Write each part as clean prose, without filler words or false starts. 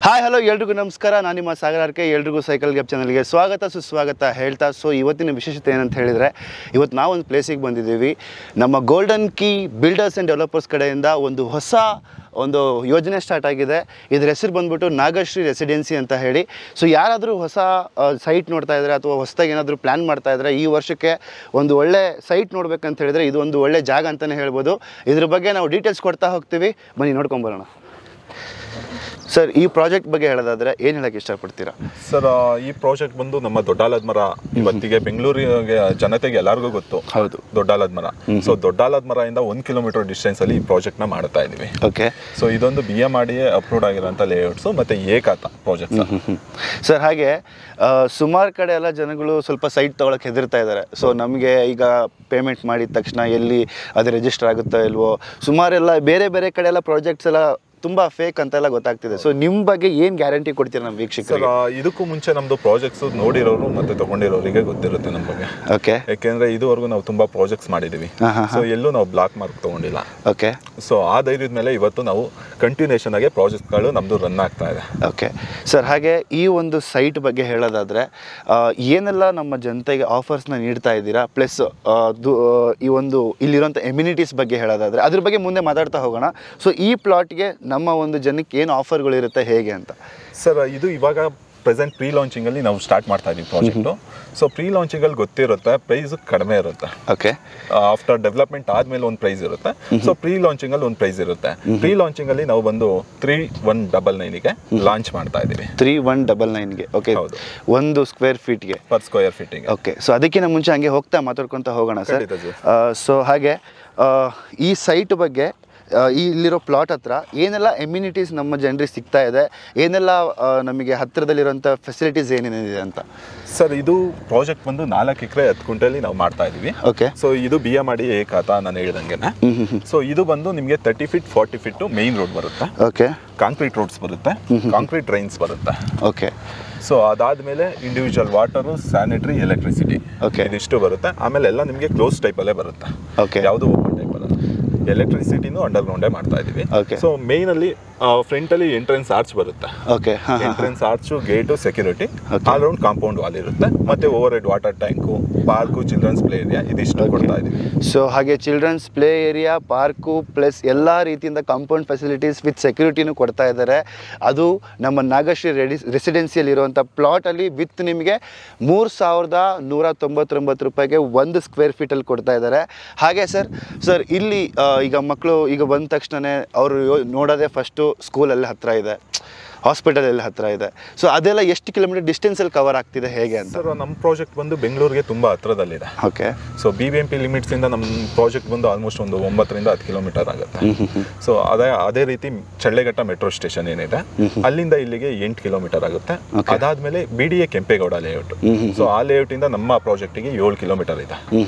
Hi hello ಎಲ್ರಿಗೂ ನಮಸ್ಕಾರ. ನಾನು ನಿಮ್ಮ ಸಾಗರ್ ಆರ್ಕೆ. ಎಲ್ರಿಗೂ ಸೈಕಲ್ ಗ್ಯಾಪ್ ಚಾನಲ್ಗೆ ಸ್ವಾಗತ ಸುಸ್ವಾಗತ ಹೇಳ್ತಾ ಇವತ್ತಿನ ವಿಶೇಷತೆ ಏನಂತ ಹೇಳಿದರೆ, ಇವತ್ತು ನಾವು ಒಂದು ಪ್ಲೇಸಿಗೆ ಬಂದಿದ್ದೀವಿ. ನಮ್ಮ golden key builders and developers ಕಡೆಯಿಂದ ಒಂದು ಹೊಸ ಯೋಜನೆ ಸ್ಟಾರ್ಟ್ ಆಗಿದೆ. ಇದರ ಹೆಸರು ಬಂದ್ಬಿಟ್ಟು ನಾಗಶ್ರೀ ರೆಸಿಡೆನ್ಸಿ ಅಂತ ಹೇಳಿ. ಯಾರಾದರೂ ಹೊಸ ಸೈಟ್ ನೋಡ್ತಾ ಇದ್ದಾರೆ ಅಥವಾ ಹೊಸದಾಗಿ ಏನಾದರೂ ಪ್ಲ್ಯಾನ್ ಮಾಡ್ತಾ ಇದ್ದಾರೆ, ಈ ವರ್ಷಕ್ಕೆ ಒಂದು ಒಳ್ಳೆ ಸೈಟ್ ನೋಡ್ಬೇಕಂತ ಹೇಳಿದರೆ ಇದು ಒಂದು ಒಳ್ಳೆ ಜಾಗ ಅಂತಲೇ ಹೇಳ್ಬೋದು. ಇದ್ರ ಬಗ್ಗೆ ನಾವು ಡೀಟೇಲ್ಸ್ ಕೊಡ್ತಾ ಹೋಗ್ತೀವಿ, ಬನ್ನಿ ನೋಡ್ಕೊಂಬರೋಣ. ಸರ್, ಈ ಪ್ರಾಜೆಕ್ಟ್ ಬಗ್ಗೆ ಹೇಳೋದಾದ್ರೆ ಏನು ಹೇಳಕ್ಕೆ ಇಷ್ಟಪಡ್ತೀರಾ? ಸರ್, ಈ ಪ್ರಾಜೆಕ್ಟ್ ಬಂದು ನಮ್ಮ ದೊಡ್ಡಾಲದ ಮರ. ಇವತ್ತಿಗೆ ಬೆಂಗಳೂರಿಗೆ ಜನತೆಗೆ ಎಲ್ಲರಿಗೂ ಗೊತ್ತು. ಹೌದು, ದೊಡ್ಡಾಲದ ಮರ. ಸೊ ದೊಡ್ಡಾಲದ ಮರ ಇಂದ 1 ಕಿಲೋಮೀಟರ್ ಡಿಸ್ಟೆನ್ಸ್ ಅಲ್ಲಿ ಈ ಪ್ರಾಜೆಕ್ಟ್ ನ ಮಾಡ್ತಾ ಇದೀವಿ. ಓಕೆ. ಸೊ ಇದೊಂದು BMRD ಅಪ್ರೂವ್ಡ್ ಆಗಿರೋಂಥ ಲೇಔಟ್ಸ್ ಮತ್ತೆ ಏಕಾತ ಪ್ರಾಜೆಕ್ಟ್. ಸರ್, ಹಾಗೆ ಸುಮಾರು ಕಡೆ ಎಲ್ಲ ಜನಗಳು ಸ್ವಲ್ಪ ಸೈಟ್ ತೊಗೊಳಕ್ಕೆ ಹೆದರ್ತಾ ಇದ್ದಾರೆ. ಸೊ ನಮಗೆ ಈಗ ಪೇಮೆಂಟ್ ಮಾಡಿದ ತಕ್ಷಣ ಎಲ್ಲಿ ಅದು ರಿಜಿಸ್ಟರ್ ಆಗುತ್ತೋ ಇಲ್ವೋ, ಸುಮಾರೆಲ್ಲ ಬೇರೆ ಬೇರೆ ಕಡೆ ಎಲ್ಲ ಪ್ರಾಜೆಕ್ಟ್ಸ್ ಎಲ್ಲ ತುಂಬ ಫೇಕ್ ಅಂತೆಲ್ಲ ಗೊತ್ತಾಗ್ತಿದೆ. ಸೊ ನಿಮ್ಮ ಬಗ್ಗೆ ಏನು ಗ್ಯಾರಂಟಿ ಕೊಡ್ತೀರಾ ನಮ್ಮ ವೀಕ್ಷಕರಿಗೆ? ಇದಕ್ಕೂ ಮುಂಚೆ ನಮ್ಮದು ಪ್ರಾಜೆಕ್ಟ್ಸ್ ನೋಡಿರೋರು ಮತ್ತೆ ತಗೊಂಡಿರೋರಿಗೆ ಗೊತ್ತಿರುತ್ತೆ ನಮ್ಮ ಬಗ್ಗೆ. ಓಕೆ. ಯಾಕೆಂದ್ರೆ ಇದುವರೆಗೂ ನಾವು ತುಂಬಾ ಪ್ರಾಜೆಕ್ಟ್ಸ್ ಮಾಡಿದೀವಿ. ಸೊ ಎಲ್ಲೂ ನಾವು ಬ್ಲಾಕ್ ಮಾರ್ಕ್ ತಗೊಂಡಿಲ್ಲ. ಓಕೆ. ಸೊ ಆ ಧೈರ್ಯದ ಮೇಲೆ ಇವತ್ತು ನಾವು ಕಂಟಿನ್ಯೂಷನ್ ಆಗಿ ಪ್ರಾಜೆಕ್ಟ್ಗಳು ನಮ್ಮದು ರನ್ ಆಗ್ತಾ ಇದೆ. ಓಕೆ ಸರ್, ಹಾಗೆ ಈ ಒಂದು ಸೈಟ್ ಬಗ್ಗೆ ಹೇಳೋದಾದರೆ ಏನೆಲ್ಲ ನಮ್ಮ ಜನತೆಗೆ ಆಫರ್ಸ್ನ ನೀಡ್ತಾ ಇದ್ದೀರಾ, ಪ್ಲಸ್ ಈ ಒಂದು ಇಲ್ಲಿರೋಂಥ ಎಮ್ಯುನಿಟೀಸ್ ಬಗ್ಗೆ ಹೇಳೋದಾದರೆ ಅದ್ರ ಬಗ್ಗೆ ಮುಂದೆ ಮಾತಾಡ್ತಾ ಹೋಗೋಣ. ಸೊ ಈ ಪ್ಲಾಟ್ಗೆ ನಮ್ಮ ಒಂದು ಜನಕ್ಕೆ ಏನು ಆಫರ್ಗಳಿರುತ್ತೆ ಹೇಗೆ ಅಂತ? ಸರ್, ಇದು ಇವಾಗ ಪ್ರೆಸೆಂಟ್ ಪ್ರೀ ಲಾಂಚಿಂಗಲ್ಲಿ ನಾವು ಸ್ಟಾರ್ಟ್ ಮಾಡ್ತಾ ಇದ್ದೀವಿ ಪ್ರಾಜೆಕ್ಟು. ಸೊ ಪ್ರೀ ಲಾಂಚಿಂಗಲ್ಲಿ ಗೊತ್ತಿರುತ್ತೆ, ಪ್ರೈಸ್ ಕಡಿಮೆ ಇರುತ್ತೆ. ಓಕೆ. ಆಫ್ಟರ್ ಡೆವಲಪ್ಮೆಂಟ್ ಆದಮೇಲೆ ಒಂದು ಪ್ರೈಸ್ ಇರುತ್ತೆ. ಸೊ ಪ್ರೀ ಲಾಂಚಿಂಗಲ್ಲಿ ಒಂದು ಪ್ರೈಸ್ ಇರುತ್ತೆ. ಪ್ರೀ ಲಾಂಚಿಂಗಲ್ಲಿ ನಾವು ಬಂದು 3199ಗೆ ಲಾಂಚ್ ಮಾಡ್ತಾ ಇದ್ದೀವಿ. 3199ಗೆ. ಓಕೆ. ಹೌದು, 1 ಸ್ಕ್ವೇರ್ ಫೀಟ್ಗೆ ಪರ್ ಸ್ಕ್ವೇರ್ ಫೀಟಿಗೆ. ಓಕೆ. ಸೊ ಅದಕ್ಕಿಂತ ಮುಂಚೆ ಹಂಗೆ ಹೋಗ್ತಾ ಮಾತಾಡ್ಕೊತಾ ಹೋಗೋಣ ಸರ್. ಸೊ ಹಾಗೆ ಈ ಸೈಟ್ ಬಗ್ಗೆ ಇಲ್ಲಿರೋ ಪ್ಲಾಟ್ ಹತ್ರ ಏನೆಲ್ಲ ಎಮ್ಯುನಿಟೀಸ್ ನಮ್ಮ ಜನರಿಗೆ ಸಿಗ್ತಾ ಇದೆ, ಏನೆಲ್ಲ ನಮಗೆ ಹತ್ತಿರದಲ್ಲಿರೋಂಥ ಫೆಸಿಲಿಟೀಸ್ ಏನೇನಿದೆ ಅಂತ? ಸರ್, ಇದು ಪ್ರಾಜೆಕ್ಟ್ ಬಂದು 4 ಎಕರೆ 10 ಗುಂಟೆಯಲ್ಲಿ ನಾವು ಮಾಡ್ತಾ ಇದೀವಿ. ಓಕೆ. ಸೊ ಇದು BMRD ಏಕಾತ ನಾನು ಹೇಳಿದಂಗೆ. ಸೊ ಇದು ಬಂದು ನಿಮಗೆ 30 ಫೀಟ್ 40 ಫೀಟ್ ಮೇನ್ ರೋಡ್ ಬರುತ್ತೆ. ಓಕೆ. ಕಾಂಕ್ರೀಟ್ ರೋಡ್ಸ್ ಬರುತ್ತೆ, ಕಾಂಕ್ರೀಟ್ ಡ್ರೈನ್ಸ್ ಬರುತ್ತೆ. ಓಕೆ. ಸೊ ಅದಾದ್ಮೇಲೆ individual water, sanitary, electricity, okay, ಇದಿಷ್ಟು ಬರುತ್ತೆ. ಆಮೇಲೆ ಎಲ್ಲ ನಿಮಗೆ ಕ್ಲೋಸ್ ಟೈಪಲ್ಲೇ ಬರುತ್ತೆ. ಓಕೆ. ಯಾವುದು ಓಪನ್ ಟೈಪ್ ಅಲ್ಲ. ಎಲೆಕ್ಟ್ರಿಸಿಟಿನೂ ಅಂಡರ್ಗ್ರೌಂಡೇ ಮಾಡ್ತಾ ಇದೀವಿ. ಸೊ ಮೇನ್ ಅಲ್ಲಿ ಫ್ರಂಟ್ ಅಲ್ಲಿ ಎಂಟ್ರೆನ್ಸ್ ಆರ್ಚ್ ಬರುತ್ತೆ. Okay. Entrance arch, gate, security, all round compound wall ಇರುತ್ತೆ. ಮತ್ತೆ overhead water tank, park, children's play area, ಇದಿಷ್ಟು ಕೊಡ್ತಾ ಇದೀವಿ. ಸೊ ಹಾಗೆ children's play area, park plus ಎಲ್ಲ ರೀತಿಯಿಂದ ಕಾಂಪೌಂಡ್ ಫೆಸಿಲಿಟೀಸ್ ವಿತ್ ಸೆಕ್ಯೂರಿಟಿನೂ ಕೊಡ್ತಾ ಇದ್ದಾರೆ. ಅದು ನಮ್ಮ ನಾಗಶ್ರೀ ರೆಸಿಡೆನ್ಸಿಯಲ್ಲಿ ಇರುವಂಥ ಪ್ಲಾಟಲ್ಲಿ ವಿತ್ ನಿಮಗೆ 3199 ರೂಪಾಯಿಗೆ 1 ಸ್ಕ್ವೇರ್ ಫೀಟಲ್ಲಿ ಕೊಡ್ತಾ ಇದ್ದಾರೆ. ಹಾಗೆ ಸರ್ ಇಲ್ಲಿ ಈಗ ಮಕ್ಕಳು ಈಗ ಬಂದ ತಕ್ಷಣ ಅವರು ನೋಡೋದೇ ಫಸ್ಟು ಸ್ಕೂಲಲ್ಲಿ ಹತ್ತಿರ ಇದೆ, ಹಾಸ್ಪಿಟಲ್ ಹತ್ತಿರ ಇದೆ. ಸೊ ಅದೆಲ್ಲ ಎಷ್ಟು ಕಿಲೋಮೀಟರ್ ಡಿಸ್ಟೆನ್ಸಲ್ಲಿ ಕವರ್ ಆಗ್ತಿದೆ ಹೇಗೆ ಅಂತ? ಸರ್, ನಮ್ಮ ಪ್ರಾಜೆಕ್ಟ್ ಬಂದು ಬೆಂಗಳೂರಿಗೆ ತುಂಬ ಹತ್ರದಲ್ಲಿದೆ. ಓಕೆ. ಸೊ BBMP ಲಿಮಿಟ್ಸಿಂದ ನಮ್ಮ ಪ್ರಾಜೆಕ್ಟ್ ಬಂದು ಆಲ್ಮೋಸ್ಟ್ ಒಂದು 9 ರಿಂದ 10 ಕಿಲೋಮೀಟರ್ ಆಗುತ್ತೆ. ಸೊ ಅದೇ ರೀತಿ ಚಳ್ಳೆಘಟ್ಟ ಮೆಟ್ರೋ ಸ್ಟೇಷನ್ ಏನಿದೆ ಅಲ್ಲಿಂದ ಇಲ್ಲಿಗೆ 8 ಕಿಲೋಮೀಟರ್ ಆಗುತ್ತೆ. ಅದಾದ್ಮೇಲೆ BDA ಕೆಂಪೇಗೌಡ ಲೇಔಟ್. ಸೊ ಆ ಲೇಔಟ್ ಇಂದ ನಮ್ಮ ಪ್ರಾಜೆಕ್ಟಿಗೆ 7 ಕಿಲೋಮೀಟರ್ ಇದೆ.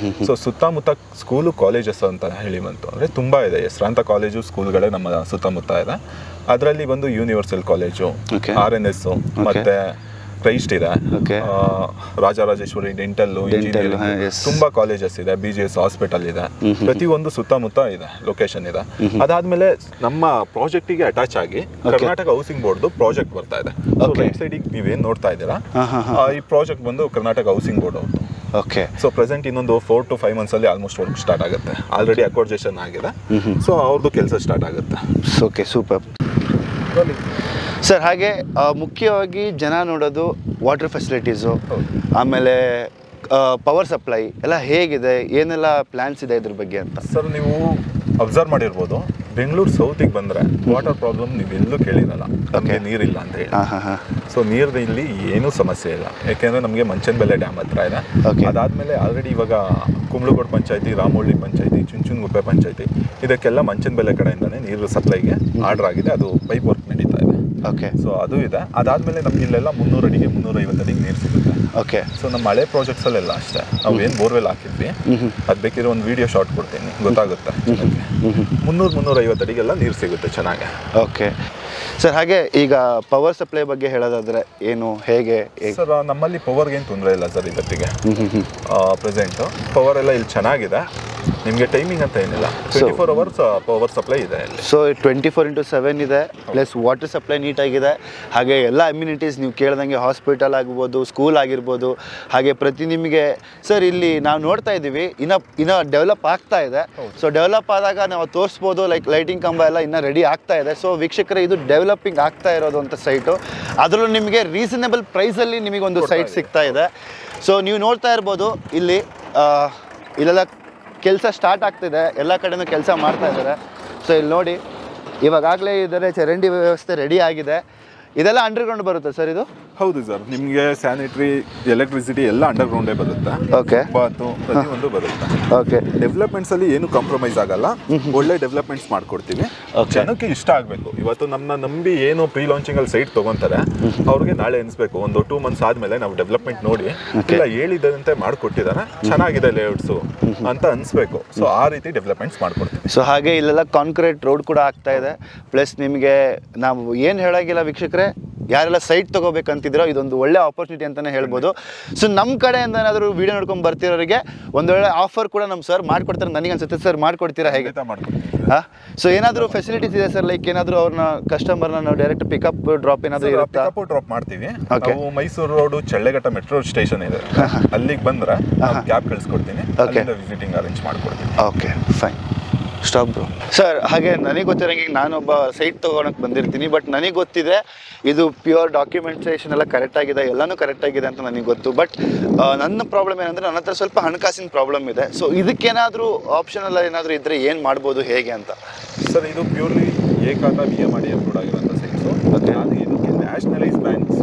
ಸೊ ಸುತ್ತಮುತ್ತ ಸ್ಕೂಲು, ಕಾಲೇಜಸ್ ಅಂತ ಹೇಳಿ ಬಂತು ಅಂದರೆ ತುಂಬ ಇದೆ. ಹೆಸರಾಂತ ಕಾಲೇಜು, ಸ್ಕೂಲ್ಗಳೇ ನಮ್ಮ ಸುತ್ತಮುತ್ತ ಇದೆ. ಅದರಲ್ಲಿ ಒಂದು ಯೂನಿವರ್ಸಲ್ ಕಾಲೇಜು, RNS, ಮತ್ತೆ ಕ್ರೈಸ್ಟ್ ಇದೆ, ರಾಜರಾಜೇಶ್ವರಿ ಡೆಂಟಲ್ಲು, ಇಂಜಿನಿಯರಿಂಗ್, ತುಂಬಾ ಕಾಲೇಜಸ್ ಇದೆ, BGS ಹಾಸ್ಪಿಟಲ್ ಇದೆ. ಪ್ರತಿಯೊಂದು ಸುತ್ತಮುತ್ತ ಇದೆ, ಲೊಕೇಶನ್ ಇದೆ. ಅದಾದ್ಮೇಲೆ ನಮ್ಮ ಪ್ರಾಜೆಕ್ಟಿಗೆ ಅಟ್ಯಾಚ್ ಆಗಿ ಕರ್ನಾಟಕ ಹೌಸಿಂಗ್ ಬೋರ್ಡ್ ಪ್ರಾಜೆಕ್ಟ್ ಬರ್ತಾ ಇದೆ. ರೈಟ್ ಸೈಡಿಗೆ ನೀವೇನು ನೋಡ್ತಾ ಇದ್ದೀರಾ, ಈ ಪ್ರಾಜೆಕ್ಟ್ ಬಂದು ಕರ್ನಾಟಕ ಹೌಸಿಂಗ್ ಬೋರ್ಡ್ ಅವ್ರದ್ದು. ಓಕೆ. ಸೊ ಪ್ರೆಸೆಂಟ್ ಇನ್ನೊಂದು 4 to 5 months ಅಲ್ಲಿ ಆಲ್ಮೋಸ್ಟ್ ವರ್ಕ್ ಸ್ಟಾರ್ಟ್ ಆಗುತ್ತೆ. ಆಲ್ರೆಡಿ ಅಕ್ವರ್ಜೇಷನ್ ಆಗಿದೆ. ಸೊ ಅವ್ರದ್ದು ಕೆಲಸ ಸ್ಟಾರ್ಟ್ ಆಗುತ್ತೆ. Okay, super sir. ಹಾಗೆ ಮುಖ್ಯವಾಗಿ ಜನ ನೋಡೋದು ವಾಟರ್ ಫೆಸಿಲಿಟೀಸು, ಆಮೇಲೆ ಪವರ್ ಸಪ್ಲೈ ಎಲ್ಲ ಹೇಗಿದೆ, ಏನೆಲ್ಲ ಪ್ಲ್ಯಾನ್ಸ್ ಇದೆ ಇದ್ರ ಬಗ್ಗೆ ಅಂತ? ಸರ್, ನೀವು ಅಬ್ಸರ್ವ್ ಮಾಡಿರ್ಬೋದು, ಬೆಂಗಳೂರು ಸೌತಿಗೆ ಬಂದರೆ ವಾಟರ್ ಪ್ರಾಬ್ಲಮ್ ನೀವು ಎಲ್ಲೂ ಕೇಳಿರಲ್ಲ. ನಮಗೆ ನೀರಿಲ್ಲ ಅಂತ ಹೇಳಿ. ಸೊ ನೀರು ಇಲ್ಲಿ ಏನೂ ಸಮಸ್ಯೆ ಇಲ್ಲ. ಯಾಕೆಂದರೆ ನಮಗೆ ಮಂಚನಬೆಲೆ ಡ್ಯಾಮ್ ಹತ್ರ ಇದೆ. ಅದಾದಮೇಲೆ ಆಲ್ರೆಡಿ ಇವಾಗ ಕುಂಬ್ಳಗೋಡು ಪಂಚಾಯತಿ, ರಾಮೋಳ್ಳಿ ಪಂಚಾಯತಿ, ಚುಂಚನಗುಪ್ಪೆ ಪಂಚಾಯತಿ, ಇದಕ್ಕೆಲ್ಲ ಮಂಚನಬೆಲೆ ಕಡೆಯಿಂದನೇ ನೀರು ಸಪ್ಲೈಗೆ ಆರ್ಡರ್ ಆಗಿದೆ. ಅದು ಪೈಪ್ ವರ್ಕ್ ನಡೀತಾ ಇದೆ. ಓಕೆ. ಸೊ ಅದು ಇದೆ. ಅದಾದಮೇಲೆ ನಮ್ಗೆ ಇಲ್ಲೆಲ್ಲ 300 ಅಡಿಗೆ 350 ಅಡಿಗೆ ನೀರು ಸಿಗುತ್ತೆ. ಓಕೆ. ಸೊ ನಮ್ಮ ಹಳೆ ಪ್ರಾಜೆಕ್ಟ್ಸಲ್ಲೆಲ್ಲ ಅಷ್ಟೇ, ನಾವು ಏನು ಬೋರ್ವೆಲ್ ಹಾಕಿದ್ವಿ ಅದು ಬೇಕಿರೋ ಒಂದು ವಿಡಿಯೋ ಶಾರ್ಟ್ ಕೊಡ್ತೀನಿ, ಗೊತ್ತಾಗುತ್ತೆ. 300-350 ಅಡಿಗೆಲ್ಲ ನೀರು ಸಿಗುತ್ತೆ ಚೆನ್ನಾಗಿ. Okay sir. ಹಾಗೆ ಈಗ ಪವರ್ ಸಪ್ಲೈ ಬಗ್ಗೆ ಹೇಳೋದಾದ್ರೆ ಏನು, ಹೇಗೆ? ಸರ್, ನಮ್ಮಲ್ಲಿ ಪವರ್ಗೆ ಏನು ತೊಂದರೆ ಇಲ್ಲ ಸರ್ ಇವತ್ತಿಗೆ. ಪ್ರೆಸೆಂಟು ಪವರ್ ಎಲ್ಲ ಇಲ್ಲಿ ಚೆನ್ನಾಗಿದೆ. ನಿಮಗೆ ಟೈಮಿಂಗ್ ಅಂತ ಏನಿಲ್ಲ, 24 ಅವರ್ಸ್ ಪವರ್ ಸಪ್ಲೈ ಇದೆ ಅಲ್ಲಿ. ಸೊ 24x7 ಇದೆ, ಪ್ಲಸ್ ವಾಟರ್ ಸಪ್ಲೈ ನೀಟಾಗಿದೆ, ಹಾಗೆ ಎಲ್ಲ ಅಮ್ಯುನಿಟೀಸ್ ನೀವು ಕೇಳ್ದಂಗೆ ಹಾಸ್ಪಿಟಲ್ ಆಗ್ಬೋದು, ಸ್ಕೂಲ್ ಆಗಿರ್ಬೋದು, ಹಾಗೆ ಪ್ರತಿ ನಿಮಗೆ ಸರ್ ಇಲ್ಲಿ ನಾವು ನೋಡ್ತಾ ಇದ್ದೀವಿ ಇನ್ನೂ ಡೆವಲಪ್ ಆಗ್ತಾ ಇದೆ. ಸೊ ಡೆವಲಪ್ ಆದಾಗ ನಾವು ತೋರಿಸ್ಬೋದು, ಲೈಕ್ ಲೈಟಿಂಗ್ ಕಂಬ ಎಲ್ಲ ಇನ್ನೂ ರೆಡಿ ಆಗ್ತಾ ಇದೆ. ಸೊ ವೀಕ್ಷಕರೇ, ಇದು ಡೆವಲಪಿಂಗ್ ಆಗ್ತಾ ಇರೋದು ಅಂತ ಸೈಟು, ಅದರಲ್ಲೂ ನಿಮಗೆ ರೀಸನಬಲ್ ಪ್ರೈಸಲ್ಲಿ ನಿಮಗೊಂದು ಸೈಟ್ ಸಿಗ್ತಾ ಇದೆ. ಸೊ ನೀವು ನೋಡ್ತಾ ಇರ್ಬೋದು ಇಲ್ಲೆಲ್ಲ ಕೆಲಸ ಸ್ಟಾರ್ಟ್ ಆಗ್ತಿದೆ, ಎಲ್ಲ ಕಡೆನೂ ಕೆಲಸ ಮಾಡ್ತಾ ಇದ್ದಾರೆ. ಸೊ ಇಲ್ಲಿ ನೋಡಿ, ಇವಾಗಲೇ ಇದರ ಚರಂಡಿ ವ್ಯವಸ್ಥೆ ರೆಡಿ ಆಗಿದೆ. ಇದೆಲ್ಲ ಅಂಡರ್ಗ್ರೌಂಡ್ ಬರುತ್ತೆ ಸರ್ ಇದು? ಹೌದು ಸರ್, ನಿಮಗೆ ಸ್ಯಾನಿಟರಿ, ಎಲೆಕ್ಟ್ರಿಸಿಟಿ ಎಲ್ಲ ಅಂಡರ್ಗ್ರೌಂಡೇ ಬರುತ್ತೆ. ಓಕೆ, ಬಾತು ಪ್ರತಿಯೊಂದು ಬರುತ್ತೆ. ಓಕೆ, ಡೆವಲಪ್ಮೆಂಟ್ಸ್ ಅಲ್ಲಿ ಏನು ಕಾಂಪ್ರಮೈಸ್ ಆಗಲ್ಲ, ಒಳ್ಳೆ ಡೆವಲಪ್ಮೆಂಟ್ಸ್ ಮಾಡ್ಕೊಡ್ತೀವಿ. ಜನಕ್ಕೆ ಇಷ್ಟ ಆಗಬೇಕು. ಇವತ್ತು ನಮ್ಮನ್ನ ನಂಬಿ ಏನು ಪ್ರೀ ಲಾಂಚಿಂಗ್ ಅಲ್ಲಿ ಸೈಟ್ ತಗೊಂತಾರೆ, ಅವ್ರಿಗೆ ನಾಳೆ ಅನ್ಸ್ಬೇಕು ಒಂದು 2 months ಆದ್ಮೇಲೆ ನಾವು ಡೆವಲಪ್ಮೆಂಟ್ ನೋಡಿ ಇಲ್ಲ ಹೇಳಿದಂತೆ ಮಾಡ್ಕೊಟ್ಟಿದ್ದಾರೆ, ಚೆನ್ನಾಗಿದೆ ಲೇಔಟ್ಸು ಅಂತ ಅನ್ಸ್ಬೇಕು. ಸೊ ಆ ರೀತಿ ಡೆವಲಪ್ಮೆಂಟ್ಸ್ ಮಾಡ್ಕೊಡ್ತೀವಿ. ಸೊ ಹಾಗೆ ಇಲ್ಲೆಲ್ಲ ಕಾಂಕ್ರೀಟ್ ರೋಡ್ ಕೂಡ ಆಗ್ತಾ ಇದೆ. ಪ್ಲಸ್ ನಿಮಗೆ ನಾವು ಏನು ಹೇಳಾಗಿಲ್ಲ ವೀಕ್ಷಕರೇ, ಯಾರೆಲ್ಲ ಸೈಟ್ ತೊಗೋಬೇಕಂತಿದ್ರೋ ಇದೊಂದು ಒಳ್ಳೆ ಆಪರ್ಚುನಿಟಿ ಅಂತಲೇ ಹೇಳ್ಬೋದು. ಸೊ ನಮ್ಮ ಕಡೆಯಿಂದ ಏನಾದರೂ ವೀಡಿಯೋ ನೋಡ್ಕೊಂಡು ಬರ್ತಿರೋರಿಗೆ ಒಂದು ಒಳ್ಳೆ ಆಫರ್ ಕೂಡ ನಮ್ಮ ಸರ್ ಮಾಡ್ಕೊಡ್ತಾರೆ ನನಗೆ ಅನ್ಸುತ್ತೆ. ಸರ್ ಮಾಡ್ಕೊಡ್ತೀರಾ ಹೇಗೆ? ಹಾಂ, ಸೊ ಏನಾದರೂ ಫೆಸಿಲಿಟೀಸ್ ಇದೆ ಸರ್, ಲೈಕ್ ಏನಾದರೂ ಅವ್ರನ್ನ ಕಸ್ಟಮರ್ನ ನಾವು ಡೈರೆಕ್ಟ್ ಪಿಕಪ್ ಡ್ರಾಪ್ ಏನಾದರೂ ಇರುತ್ತಾ? ಪಿಕಪ್ ಡ್ರಾಪ್ ಮಾಡ್ತೀವಿ. ನಾವು ಮೈಸೂರು ರೋಡ್ ಚಳ್ಳೆಘಟ್ಟ ಮೆಟ್ರೋ ಸ್ಟೇಷನ್ ಇದೆ, ಅಲ್ಲಿಗೆ ಬಂದ್ರೆ ಕ್ಯಾಬ್ ಕಳಿಸ್ಕೊಡ್ತೀನಿ, ವಿಸಿಟಿಂಗ್ ಅರೇಂಜ್ ಮಾಡ್ಕೊಡ್ತೀನಿ. Okay, fine, stop bro. Sir ಹಾಗೆ ನನಗೆ ಗೊತ್ತಿರೋಂಗೆ ನಾನೊಬ್ಬ ಸೈಟ್ ತೊಗೊಳಕ್ಕೆ ಬಂದಿರ್ತೀನಿ, ಬಟ್ ನನಗೆ ಗೊತ್ತಿದೆ ಇದು ಪ್ಯೂರ್ ಡಾಕ್ಯುಮೆಂಟೇಷನ್ ಎಲ್ಲ ಕರೆಕ್ಟಾಗಿದೆ, ಎಲ್ಲನೂ ಕರೆಕ್ಟಾಗಿದೆ ಅಂತ ನನಗೆ ಗೊತ್ತು. ಬಟ್ ನನ್ನ ಪ್ರಾಬ್ಲಮ್ ಏನಂದರೆ ನನ್ನ ಹತ್ರ ಸ್ವಲ್ಪ ಹಣಕಾಸಿನ ಪ್ರಾಬ್ಲಮ್ ಇದೆ. ಸೊ ಇದಕ್ಕೇನಾದರೂ ಆಪ್ಷನಲ್ಲ ಏನಾದರೂ ಇದ್ದರೆ ಏನು ಮಾಡ್ಬೋದು, ಹೇಗೆ ಅಂತ? ಸರ್ ಇದು ಪ್ಯೂರ್ಲಿ ಏಕಾಂತ EMI ಅಪ್ರೂವ್ಡ್ ಆಗಿರೋಂಥ ಸೈಟ್ಸು. ನಾನು ಇದಕ್ಕೆ ನ್ಯಾಷನಲೈಸ್ ಬ್ಯಾಂಕ್ಸ್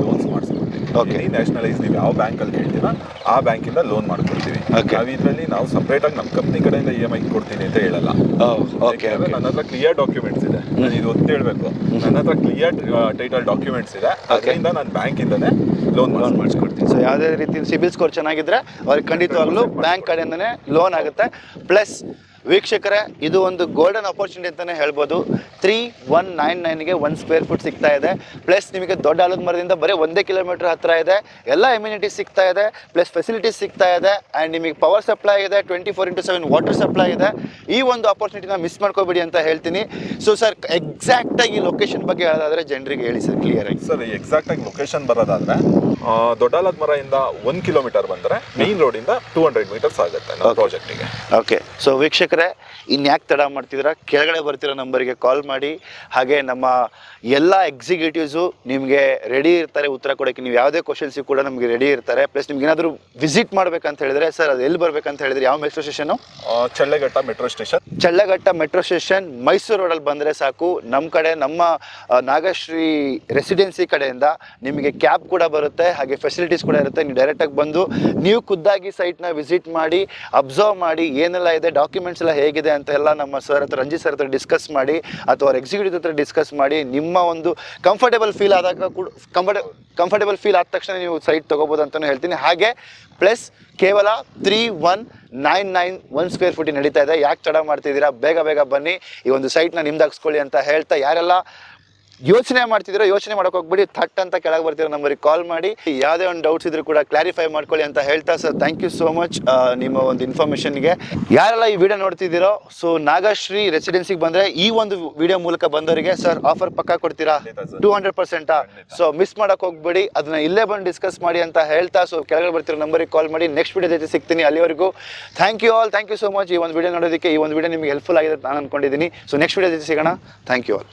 ಲೋನ್ಸ್ ಮಾಡಿಸ್ಕೊಡ್ತೀವಿ. ಓಕೆ, ನ್ಯಾಷನಲೈಸ್ ನೀವು ಯಾವ ಬ್ಯಾಂಕಲ್ಲಿ ಹೇಳ್ತೀರಾ ಆ ಬ್ಯಾಂಕಿಂದ ಲೋನ್ ಮಾಡ್ಕೊಡ್ತೀವಿ. ನಾವು ಇದರಲ್ಲಿ ನಾವು ಸಪ್ರೇಟಾಗಿ ನಮ್ಮ ಕಂಪ್ನಿ ಕಡೆಯಿಂದ EMI ಕೊಡ್ತೀನಿ ಅಂತ ಹೇಳಲ್ಲ. ಓಕೆ, ನನ್ನ ಹತ್ರ ಕ್ಲಿಯರ್ ಡಾಕ್ಯುಮೆಂಟ್ಸ್ ಇದೆ, ನಾನು ಇದು ಒತ್ತು ಹೇಳಬೇಕು, ನನ್ನ ಹತ್ರ ಕ್ಲಿಯರ್ ಟೈಟಲ್ ಡಾಕ್ಯುಮೆಂಟ್ಸ್ ಇದೆ, ಅದರಿಂದ ನಾನು ಬ್ಯಾಂಕಿಂದನೇ ಲೋನ್ ಮಾಡಿಸ್ಕೊಡ್ತೀನಿ. ಸೊ ಯಾವುದೇ ರೀತಿ ಸಿಬಿಲ್ ಸ್ಕೋರ್ ಚೆನ್ನಾಗಿದ್ರೆ ಅವ್ರಿಗೆ ಖಂಡಿತವಾಗ್ಲೂ ಬ್ಯಾಂಕ್ ಕಡೆಯಿಂದನೇ ಲೋನ್ ಆಗುತ್ತೆ. ಪ್ಲಸ್ ವೀಕ್ಷಕರೇ, ಇದು ಒಂದು ಗೋಲ್ಡನ್ ಆಪರ್ಚುನಿಟಿ ಅಂತಲೇ ಹೇಳ್ಬೋದು. 3199ಗೆ 1 square foot ಸಿಗ್ತಾ ಇದೆ. ಪ್ಲಸ್ ನಿಮಗೆ ದೊಡ್ಡ ಆಲದ ಮರದಿಂದ ಬರೀ 1 ಕಿಲೋಮೀಟರ್ ಹತ್ತಿರ ಇದೆ, ಎಲ್ಲ ಎಮ್ಯುನಿಟೀಸ್ ಸಿಗ್ತಾ ಇದೆ, ಪ್ಲಸ್ ಫೆಸಿಲಿಟೀಸ್ ಸಿಗ್ತಾ ಇದೆ, ಆ್ಯಂಡ್ ನಿಮಗೆ ಪವರ್ ಸಪ್ಲೈ ಇದೆ, 24x7 ವಾಟರ್ ಸಪ್ಲೈ ಇದೆ. ಈ ಒಂದು ಆಪರ್ಚುನಿಟಿನ ಮಿಸ್ ಮಾಡ್ಕೋಬೇಡಿ ಅಂತ ಹೇಳ್ತೀನಿ. ಸೊ ಸರ್, ಎಕ್ಸಾಕ್ಟಾಗಿ ಲೊಕೇಶನ್ ಬಗ್ಗೆ ಹೇಳೋದಾದರೆ ಜನರಿಗೆ ಹೇಳಿ ಸರ್ ಕ್ಲಿಯರ್ ಆಗಿ. ಸರ್ ಎಕ್ಸಾಕ್ಟಾಗಿ ಲೊಕೇಶನ್ ಬರೋದಾದರೆ ದೊಡ್ಡಾಲದ ಮರದಿಂದ 1 ಕಿಲೋಮೀಟರ್ ಬಂದರೆ ಮೇನ್ ರೋಡಿಂದ 200 meters ಆಗುತ್ತೆ ನಮ್ಮ ಪ್ರಾಜೆಕ್ಟಿಗೆ. ಓಕೆ, ಸೊ ವೀಕ್ಷಕರೇ, ಇನ್ಯಾಕೆ ತಡ ಮಾಡ್ತಿದ್ದೀರಾ, ಕೆಳಗಡೆ ಬರ್ತಿರೋ ನಂಬರಿಗೆ ಕಾಲ್ ಮಾಡಿ. ಹಾಗೆ ನಮ್ಮ ಎಲ್ಲ ಎಕ್ಸಿಕ್ಯೂಟಿವ್ಸು ನಿಮಗೆ ರೆಡಿ ಇರ್ತಾರೆ ಉತ್ತರ ಕೊಡೋಕ್ಕೆ. ನೀವು ಯಾವುದೇ ಕ್ವಶನ್ಸಿಗೆ ಕೂಡ ನಮಗೆ ರೆಡಿ ಇರ್ತಾರೆ. ಪ್ಲಸ್ ನಿಮ್ಗೆ ಏನಾದರೂ ವಿಸಿಟ್ ಮಾಡ್ಬೇಕಂತ ಹೇಳಿದ್ರೆ ಸರ್, ಅದು ಎಲ್ಲಿ ಬರ್ಬೇಕಂತ ಹೇಳಿದ್ರೆ ಯಾವ metro station? Challaghatta metro station. Challaghatta metro station Mysuru ರೋಡಲ್ಲಿ ಬಂದರೆ ಸಾಕು. ನಮ್ಮ ಕಡೆ ನಮ್ಮ ನಾಗಶ್ರೀ ರೆಸಿಡೆನ್ಸಿ ಕಡೆಯಿಂದ ನಿಮಗೆ ಕ್ಯಾಬ್ ಕೂಡ ಬರುತ್ತೆ, ಹಾಗೆ ಫೆಸಿಲಿಟೀಸ್ ಕೂಡ ಇರುತ್ತೆ. ನೀವು ಡೈರೆಕ್ಟಾಗಿ ಬಂದು ನೀವು ಖುದ್ದಾಗಿ ಸೈಟ್ನ ವಿಸಿಟ್ ಮಾಡಿ, ಅಬ್ಸರ್ವ್ ಮಾಡಿ, ಏನೆಲ್ಲ ಇದೆ, ಡಾಕ್ಯುಮೆಂಟ್ಸ್ ಎಲ್ಲ ಹೇಗಿದೆ ಅಂತ ಎಲ್ಲ ನಮ್ಮ ಸರ್ ಹತ್ರ, ರಂಜಿತ್ ಸರ್ ಹತ್ರ ಡಿಸ್ಕಸ್ ಮಾಡಿ, ಅಥವಾ ಅವ್ರ ಎಕ್ಸಿಕ್ಯೂಟಿವ್ ಹತ್ರ ಡಿಸ್ಕಸ್ ಮಾಡಿ, ನಿಮ್ಮ ಒಂದು ಕಂಫರ್ಟೇಬಲ್ ಫೀಲ್ ಆದಾಗ ಕೂಡ ಕಂಫರ್ಟೇಬಲ್ ಫೀಲ್ ಆದ ತಕ್ಷಣ ನೀವು ಸೈಟ್ ತೊಗೋಬೋದು ಅಂತಲೂ ಹೇಳ್ತೀನಿ. ಹಾಗೆ ಪ್ಲಸ್ ಕೇವಲ 3199 1 square foot ನಡೀತಾ ಇದೆ. ಯಾಕೆ ತಡ ಮಾಡ್ತಿದ್ದೀರಾ, ಬೇಗ ಬೇಗ ಬನ್ನಿ, ಈ ಒಂದು ಸೈಟ್ನ ನಿಮ್ದಾಗಿಸ್ಕೊಳ್ಳಿ ಅಂತ ಹೇಳ್ತಾ, ಯಾರೆಲ್ಲ ಯೋಚನೆ ಮಾಡ್ತಿದ್ದೀರೋ ಯೋಚನೆ ಮಾಡೋಕೆ ಹೋಗ್ಬಿಡಿ, ಥಟ್ ಅಂತ ಕೆಳಗೆ ಬರ್ತಿರೋ ನಂಬರಿಗೆ ಕಾಲ್ ಮಾಡಿ. ಯಾವುದೇ ಒಂದು ಡೌಟ್ಸ್ ಇದ್ರೂ ಕೂಡ ಕ್ಲಾರಿಫೈ ಮಾಡ್ಕೊಳ್ಳಿ ಅಂತ ಹೇಳ್ತಾ sir, thank you so much ನಿಮ್ಮ ಒಂದು ಇನ್ಫಾರ್ಮೇಷನ್ಗೆ. ಯಾರೆಲ್ಲ ಈ ವಿಡಿಯೋ ನೋಡ್ತಿದ್ದೀರೋ, ಸೊ ನಾಗಶ್ರೀ ರೆಸಿಡೆನ್ಸಿಗೆ ಬಂದರೆ ಈ ಒಂದು ವಿಡಿಯೋ ಮೂಲಕ ಬಂದವರಿಗೆ ಸರ್ ಆಫರ್ ಪಕ್ಕಾ ಕೊಡ್ತೀರಾ? 200%. ಸೊ ಮಿಸ್ ಮಾಡೋಕೆ ಹೋಗ್ಬೇಡಿ, ಅದನ್ನ ಇಲ್ಲೇ ಬಂದು ಡಿಸ್ಕಸ್ ಮಾಡಿ ಅಂತ ಹೇಳ್ತಾ, ಸೊ ಕೆಳಗಡೆ ಬರ್ತಿರೋ ನಂಬರಿಗೆ ಕಾಲ್ ಮಾಡಿ. ನೆಕ್ಸ್ಟ್ ವಿಡಿಯೋ ಜೊತೆ ಸಿಗ್ತೀನಿ. ಅಲ್ಲಿವರೆಗೂ thank you all, thank you so much ಈ ಒಂದು ವಿಡಿಯೋ ನೋಡೋದಕ್ಕೆ. ಈ ಒಂದು ವಿಡಿಯೋ ನಿಮಗೆ ಹೆಲ್ಪ್ಫುಲ್ ಆಗಿದೆ ನಾನು ಅನ್ಕೊಂಡಿದ್ದೀನಿ. ಸೊ ನೆಕ್ಸ್ಟ್ ವಿಡಿಯೋ ಜೊತೆ ಸಿಗೋಣ. Thank you all.